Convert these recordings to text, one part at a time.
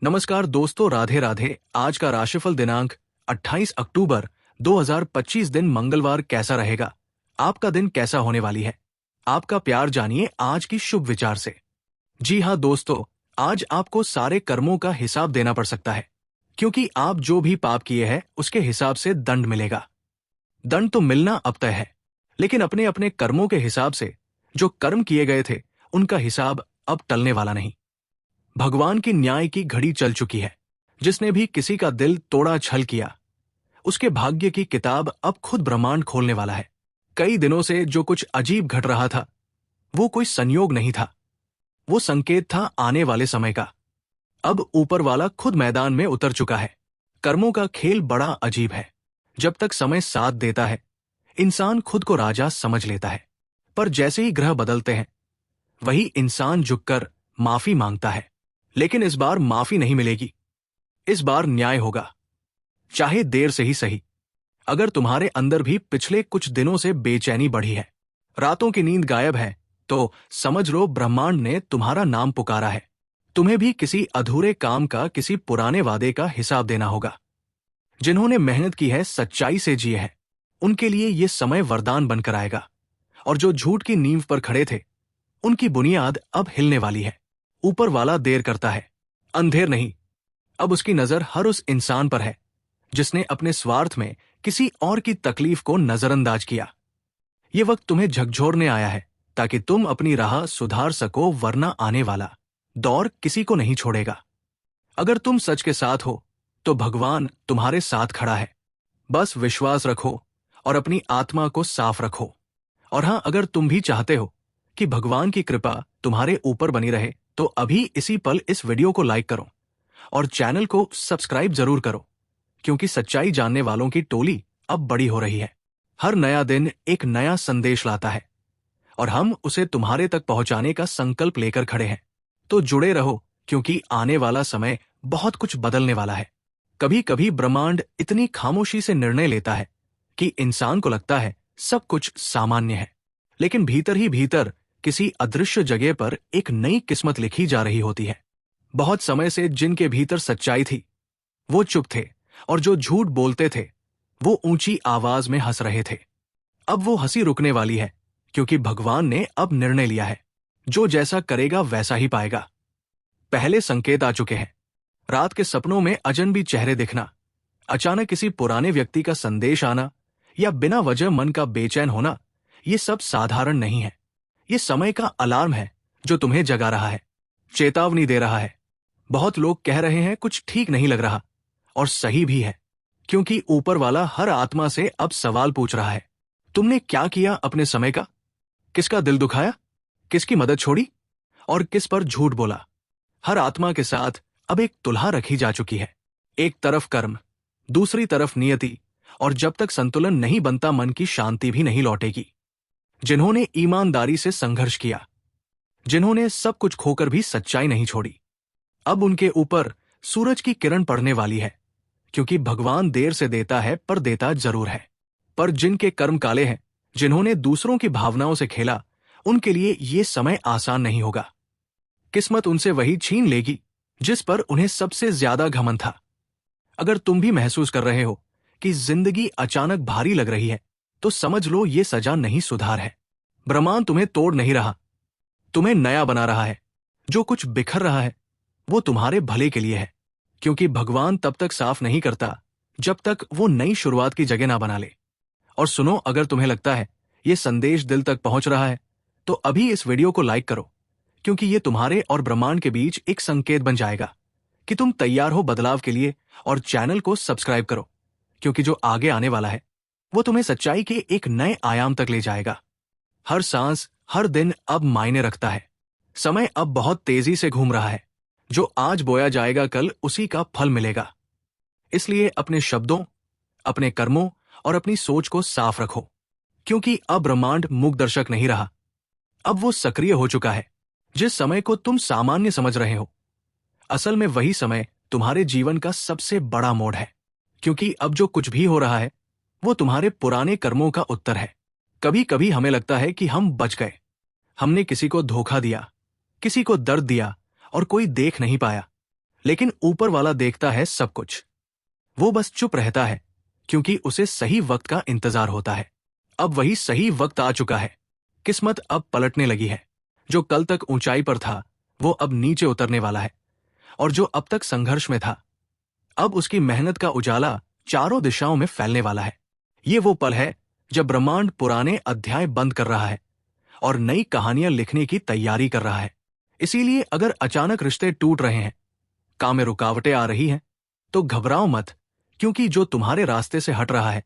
नमस्कार दोस्तों, राधे राधे। आज का राशिफल दिनांक 28 अक्टूबर 2025 दिन मंगलवार कैसा रहेगा? आपका दिन कैसा होने वाली है? आपका प्यार जानिए आज की शुभ विचार से। जी हाँ दोस्तों, आज आपको सारे कर्मों का हिसाब देना पड़ सकता है, क्योंकि आप जो भी पाप किए हैं उसके हिसाब से दंड मिलेगा। दंड तो मिलना अब तय है, लेकिन अपने अपने कर्मों के हिसाब से जो कर्म किए गए थे उनका हिसाब अब टलने वाला नहीं। भगवान की न्याय की घड़ी चल चुकी है। जिसने भी किसी का दिल तोड़ा छल किया, उसके भाग्य की किताब अब खुद ब्रह्मांड खोलने वाला है। कई दिनों से जो कुछ अजीब घट रहा था, वो कोई संयोग नहीं था, वो संकेत था आने वाले समय का। अब ऊपर वाला खुद मैदान में उतर चुका है। कर्मों का खेल बड़ा अजीब है। जब तक समय साथ देता है, इंसान खुद को राजा समझ लेता है, पर जैसे ही ग्रह बदलते हैं, वही इंसान झुककर माफी मांगता है। लेकिन इस बार माफी नहीं मिलेगी, इस बार न्याय होगा, चाहे देर से ही सही। अगर तुम्हारे अंदर भी पिछले कुछ दिनों से बेचैनी बढ़ी है, रातों की नींद गायब है, तो समझ लो ब्रह्मांड ने तुम्हारा नाम पुकारा है। तुम्हें भी किसी अधूरे काम का, किसी पुराने वादे का हिसाब देना होगा। जिन्होंने मेहनत की है, सच्चाई से जिए हैं, उनके लिए ये समय वरदान बनकर आएगा। और जो झूठ की नींव पर खड़े थे, उनकी बुनियाद अब हिलने वाली है। ऊपर वाला देर करता है, अंधेर नहीं। अब उसकी नजर हर उस इंसान पर है जिसने अपने स्वार्थ में किसी और की तकलीफ को नजरअंदाज किया। ये वक्त तुम्हें झकझोरने आया है, ताकि तुम अपनी राह सुधार सको, वरना आने वाला दौर किसी को नहीं छोड़ेगा। अगर तुम सच के साथ हो, तो भगवान तुम्हारे साथ खड़ा है। बस विश्वास रखो और अपनी आत्मा को साफ रखो। और हाँ, अगर तुम भी चाहते हो कि भगवान की कृपा तुम्हारे ऊपर बनी रहे, तो अभी इसी पल इस वीडियो को लाइक करो और चैनल को सब्सक्राइब जरूर करो, क्योंकि सच्चाई जानने वालों की टोली अब बड़ी हो रही है। हर नया दिन एक नया संदेश लाता है, और हम उसे तुम्हारे तक पहुंचाने का संकल्प लेकर खड़े हैं। तो जुड़े रहो, क्योंकि आने वाला समय बहुत कुछ बदलने वाला है। कभी कभी ब्रह्मांड इतनी खामोशी से निर्णय लेता है कि इंसान को लगता है सब कुछ सामान्य है, लेकिन भीतर ही भीतर किसी अदृश्य जगह पर एक नई किस्मत लिखी जा रही होती है। बहुत समय से जिनके भीतर सच्चाई थी, वो चुप थे, और जो झूठ बोलते थे, वो ऊंची आवाज में हंस रहे थे। अब वो हंसी रुकने वाली है, क्योंकि भगवान ने अब निर्णय लिया है। जो जैसा करेगा वैसा ही पाएगा। पहले संकेत आ चुके हैं। रात के सपनों में अजनबी चेहरे दिखना, अचानक किसी पुराने व्यक्ति का संदेश आना, या बिना वजह मन का बेचैन होना, ये सब साधारण नहीं है। ये समय का अलार्म है जो तुम्हें जगा रहा है, चेतावनी दे रहा है। बहुत लोग कह रहे हैं कुछ ठीक नहीं लग रहा, और सही भी है, क्योंकि ऊपर वाला हर आत्मा से अब सवाल पूछ रहा है, तुमने क्या किया अपने समय का? किसका दिल दुखाया, किसकी मदद छोड़ी, और किस पर झूठ बोला? हर आत्मा के साथ अब एक तुलना रखी जा चुकी है। एक तरफ कर्म, दूसरी तरफ नियति, और जब तक संतुलन नहीं बनता, मन की शांति भी नहीं लौटेगी। जिन्होंने ईमानदारी से संघर्ष किया, जिन्होंने सब कुछ खोकर भी सच्चाई नहीं छोड़ी, अब उनके ऊपर सूरज की किरण पड़ने वाली है, क्योंकि भगवान देर से देता है पर देता जरूर है। पर जिनके कर्म काले हैं, जिन्होंने दूसरों की भावनाओं से खेला, उनके लिए ये समय आसान नहीं होगा। किस्मत उनसे वही छीन लेगी जिस पर उन्हें सबसे ज्यादा घमंड था। अगर तुम भी महसूस कर रहे हो कि जिंदगी अचानक भारी लग रही है, तो समझ लो ये सजा नहीं, सुधार है। ब्रह्मांड तुम्हें तोड़ नहीं रहा, तुम्हें नया बना रहा है। जो कुछ बिखर रहा है, वो तुम्हारे भले के लिए है, क्योंकि भगवान तब तक साफ नहीं करता जब तक वो नई शुरुआत की जगह ना बना ले। और सुनो, अगर तुम्हें लगता है ये संदेश दिल तक पहुंच रहा है, तो अभी इस वीडियो को लाइक करो, क्योंकि ये तुम्हारे और ब्रह्मांड के बीच एक संकेत बन जाएगा कि तुम तैयार हो बदलाव के लिए। और चैनल को सब्सक्राइब करो, क्योंकि जो आगे आने वाला है, वो तुम्हें सच्चाई के एक नए आयाम तक ले जाएगा। हर सांस, हर दिन अब मायने रखता है। समय अब बहुत तेजी से घूम रहा है। जो आज बोया जाएगा, कल उसी का फल मिलेगा। इसलिए अपने शब्दों, अपने कर्मों और अपनी सोच को साफ रखो, क्योंकि अब ब्रह्मांड मूक दर्शक नहीं रहा, अब वो सक्रिय हो चुका है। जिस समय को तुम सामान्य समझ रहे हो, असल में वही समय तुम्हारे जीवन का सबसे बड़ा मोड़ है, क्योंकि अब जो कुछ भी हो रहा है, वो तुम्हारे पुराने कर्मों का उत्तर है। कभी कभी हमें लगता है कि हम बच गए, हमने किसी को धोखा दिया, किसी को दर्द दिया, और कोई देख नहीं पाया। लेकिन ऊपर वाला देखता है सब कुछ। वो बस चुप रहता है क्योंकि उसे सही वक्त का इंतजार होता है। अब वही सही वक्त आ चुका है। किस्मत अब पलटने लगी है। जो कल तक ऊंचाई पर था वो अब नीचे उतरने वाला है, और जो अब तक संघर्ष में था अब उसकी मेहनत का उजाला चारों दिशाओं में फैलने वाला है। ये वो पल है जब ब्रह्मांड पुराने अध्याय बंद कर रहा है और नई कहानियां लिखने की तैयारी कर रहा है। इसीलिए अगर अचानक रिश्ते टूट रहे हैं, काम में रुकावटें आ रही हैं, तो घबराओ मत, क्योंकि जो तुम्हारे रास्ते से हट रहा है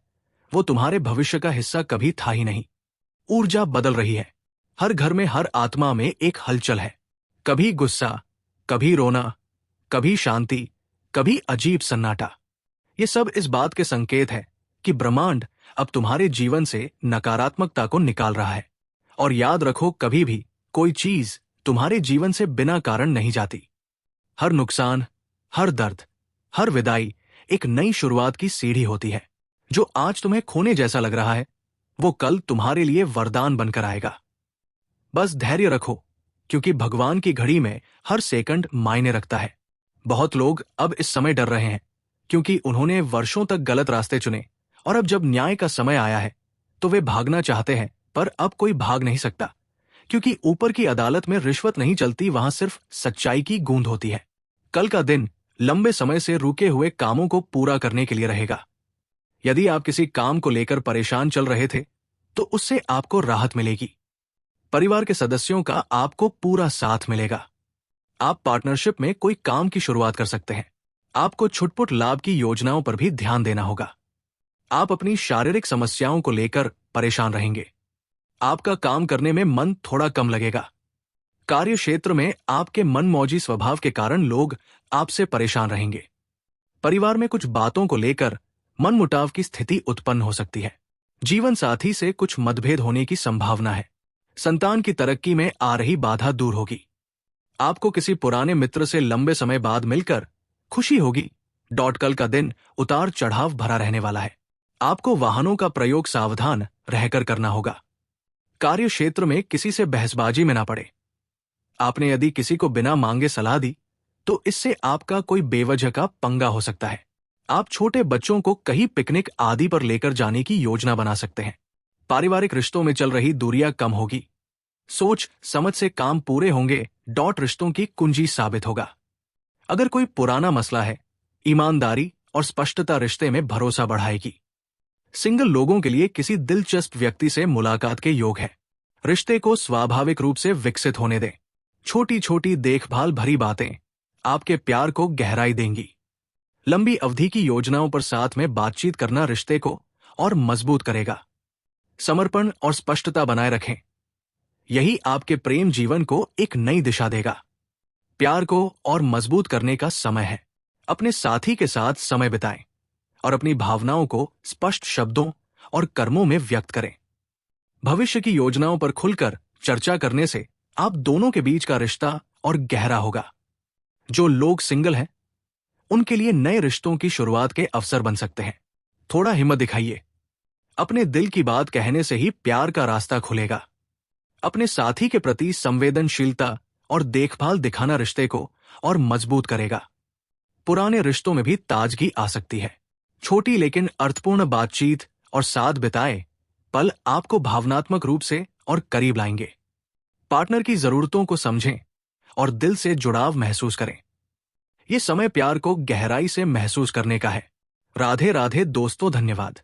वो तुम्हारे भविष्य का हिस्सा कभी था ही नहीं। ऊर्जा बदल रही है। हर घर में, हर आत्मा में एक हलचल है। कभी गुस्सा, कभी रोना, कभी शांति, कभी अजीब सन्नाटा। ये सब इस बात के संकेत है कि ब्रह्मांड अब तुम्हारे जीवन से नकारात्मकता को निकाल रहा है। और याद रखो, कभी भी कोई चीज तुम्हारे जीवन से बिना कारण नहीं जाती। हर नुकसान, हर दर्द, हर विदाई एक नई शुरुआत की सीढ़ी होती है। जो आज तुम्हें खोने जैसा लग रहा है वो कल तुम्हारे लिए वरदान बनकर आएगा। बस धैर्य रखो, क्योंकि भगवान की घड़ी में हर सेकंड मायने रखता है। बहुत लोग अब इस समय डर रहे हैं क्योंकि उन्होंने वर्षों तक गलत रास्ते चुने, और अब जब न्याय का समय आया है तो वे भागना चाहते हैं, पर अब कोई भाग नहीं सकता, क्योंकि ऊपर की अदालत में रिश्वत नहीं चलती, वहां सिर्फ सच्चाई की गूंज होती है। कल का दिन लंबे समय से रुके हुए कामों को पूरा करने के लिए रहेगा। यदि आप किसी काम को लेकर परेशान चल रहे थे तो उससे आपको राहत मिलेगी। परिवार के सदस्यों का आपको पूरा साथ मिलेगा। आप पार्टनरशिप में कोई काम की शुरुआत कर सकते हैं। आपको छुटपुट लाभ की योजनाओं पर भी ध्यान देना होगा। आप अपनी शारीरिक समस्याओं को लेकर परेशान रहेंगे। आपका काम करने में मन थोड़ा कम लगेगा। कार्य क्षेत्र में आपके मनमौजी स्वभाव के कारण लोग आपसे परेशान रहेंगे। परिवार में कुछ बातों को लेकर मनमुटाव की स्थिति उत्पन्न हो सकती है। जीवन साथी से कुछ मतभेद होने की संभावना है। संतान की तरक्की में आ रही बाधा दूर होगी। आपको किसी पुराने मित्र से लंबे समय बाद मिलकर खुशी होगी। कल का दिन उतार चढ़ाव भरा रहने वाला है। आपको वाहनों का प्रयोग सावधान रहकर करना होगा। कार्य क्षेत्र में किसी से बहसबाजी में ना पड़े। आपने यदि किसी को बिना मांगे सलाह दी तो इससे आपका कोई बेवजह का पंगा हो सकता है। आप छोटे बच्चों को कहीं पिकनिक आदि पर लेकर जाने की योजना बना सकते हैं। पारिवारिक रिश्तों में चल रही दूरियां कम होगी। सोच समझ से काम पूरे होंगे। रिश्तों की कुंजी साबित होगा। अगर कोई पुराना मसला है, ईमानदारी और स्पष्टता रिश्ते में भरोसा बढ़ाएगी। सिंगल लोगों के लिए किसी दिलचस्प व्यक्ति से मुलाकात के योग है। रिश्ते को स्वाभाविक रूप से विकसित होने दें। छोटी छोटी देखभाल भरी बातें आपके प्यार को गहराई देंगी। लंबी अवधि की योजनाओं पर साथ में बातचीत करना रिश्ते को और मजबूत करेगा। समर्पण और स्पष्टता बनाए रखें। यही आपके प्रेम जीवन को एक नई दिशा देगा। प्यार को और मजबूत करने का समय है। अपने साथी के साथ समय बिताएं और अपनी भावनाओं को स्पष्ट शब्दों और कर्मों में व्यक्त करें। भविष्य की योजनाओं पर खुलकर चर्चा करने से आप दोनों के बीच का रिश्ता और गहरा होगा। जो लोग सिंगल हैं उनके लिए नए रिश्तों की शुरुआत के अवसर बन सकते हैं। थोड़ा हिम्मत दिखाइए। अपने दिल की बात कहने से ही प्यार का रास्ता खुलेगा। अपने साथी के प्रति संवेदनशीलता और देखभाल दिखाना रिश्ते को और मजबूत करेगा। पुराने रिश्तों में भी ताजगी आ सकती है। छोटी लेकिन अर्थपूर्ण बातचीत और साथ बिताए पल आपको भावनात्मक रूप से और करीब लाएंगे। पार्टनर की जरूरतों को समझें और दिल से जुड़ाव महसूस करें। ये समय प्यार को गहराई से महसूस करने का है। राधे राधे दोस्तों, धन्यवाद।